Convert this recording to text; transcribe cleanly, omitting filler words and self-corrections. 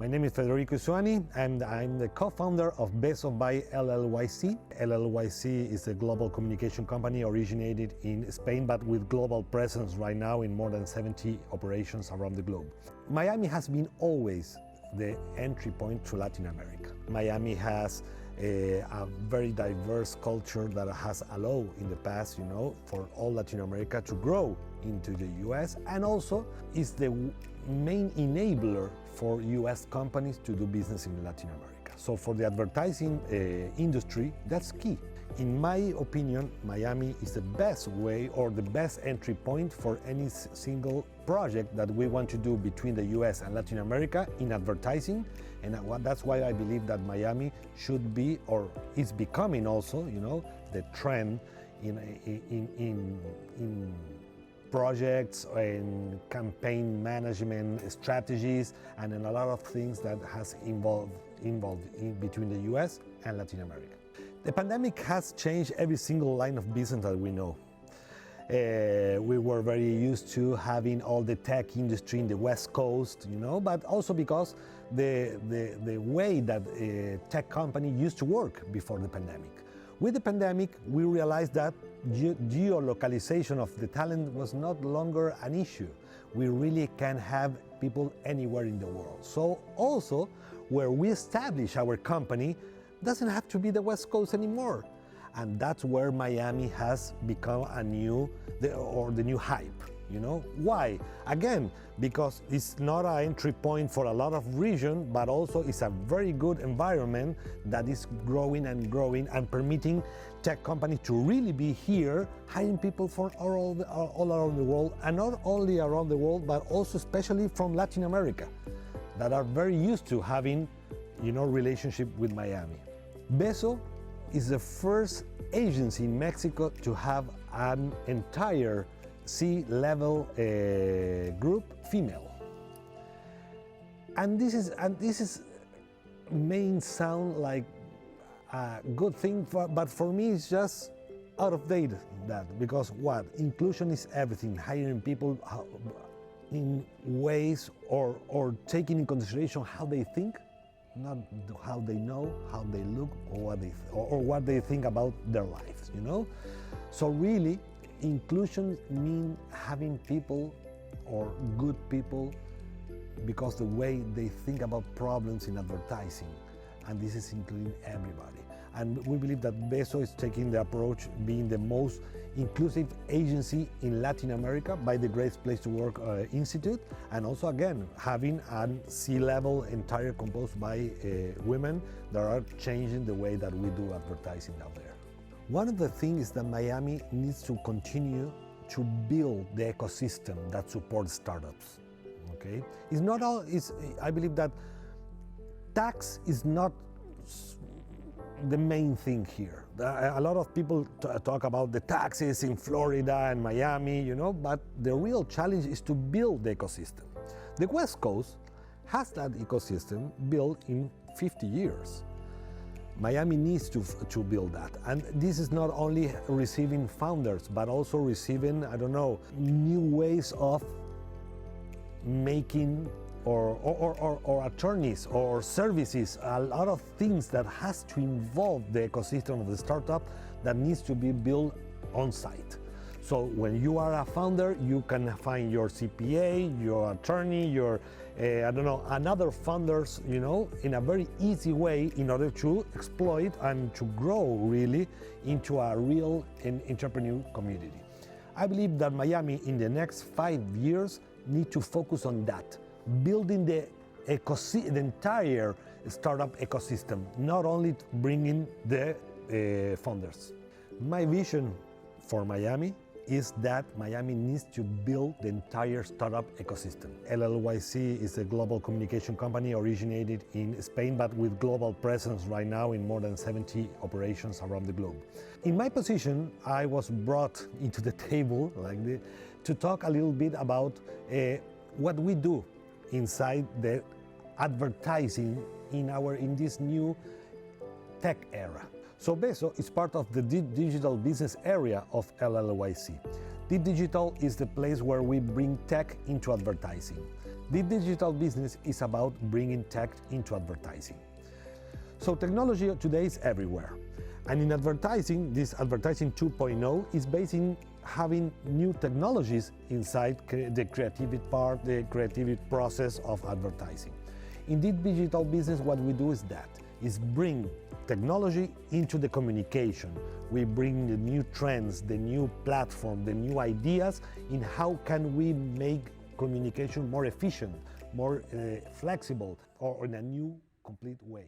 My name is Federico Isuani, and I'm the co-founder of Beso by LLYC. LLYC is a global communication company originated in Spain, but with global presence right now in more than 70 operations around the globe. Miami has been always the entry point to Latin America. Miami has a very diverse culture that has allowed in the past, for all Latin America to grow into the US, and also is the main enabler for US companies to do business in Latin America. So for the advertising industry, that's key. In my opinion, Miami is the best way or the best entry point for any single project that we want to do between the US and Latin America in advertising, and that's why I believe that Miami should be, or is becoming also, the trend in projects and campaign management strategies, and in a lot of things that has involved in between the US and Latin America. The pandemic has changed every single line of business that we know. We were very used to having all the tech industry in the West Coast, but also because the way that a tech company used to work before the pandemic. With the pandemic, we realized that geolocalization of the talent was not longer an issue. We really can have people anywhere in the world. So also, where we establish our company doesn't have to be the West Coast anymore. And that's where Miami has become the new hype. Why? Again, because it's not an entry point for a lot of region, but also it's a very good environment that is growing and permitting tech companies to really be here, hiring people from all around the world, and not only around the world, but also especially from Latin America, that are very used to having, relationship with Miami. Beso is the first agency in Mexico to have an entire C-level group female, and this is may sound like a good thing, but for me it's just out of date. That because inclusion is everything. Hiring people in ways or taking in consideration how they think, not how they know, how they look, or what they think about their lives. So really, inclusion means having people, or good people, because the way they think about problems in advertising, and this is including everybody. And we believe that Beso is taking the approach being the most inclusive agency in Latin America by the Great Place to Work Institute, and also again having a C-level entire composed by women that are changing the way that we do advertising out there. One of the things is that Miami needs to continue to build the ecosystem that supports startups. Okay, it's not all. I believe that tax is not the main thing here. A lot of people talk about the taxes in Florida and Miami, but the real challenge is to build the ecosystem. The West Coast has that ecosystem built in 50 years. Miami needs to build that, and this is not only receiving founders, but also receiving, new ways of making or attorneys or services, a lot of things that has to involve the ecosystem of the startup that needs to be built on site. So when you are a founder, you can find your CPA, your attorney, your another funders, in a very easy way in order to exploit and to grow really into a real entrepreneur community. I believe that Miami in the next 5 years need to focus on that, building the entire startup ecosystem, not only bringing the founders. My vision for Miami is that Miami needs to build the entire startup ecosystem. LLYC is a global communication company originated in Spain, but with global presence right now in more than 70 operations around the globe. In my position, I was brought into the table to talk a little bit about what we do inside the advertising in this new tech era. So Beso is part of the digital business area of LLYC. Digital is the place where we bring tech into advertising. The digital business is about bringing tech into advertising. So technology today is everywhere. And in advertising, this advertising 2.0 is based in having new technologies inside the creative part, the creative process of advertising. In the digital business, what we do is bring technology into the communication. We bring the new trends, the new platform, the new ideas in how can we make communication more efficient, more flexible, or in a new, complete way.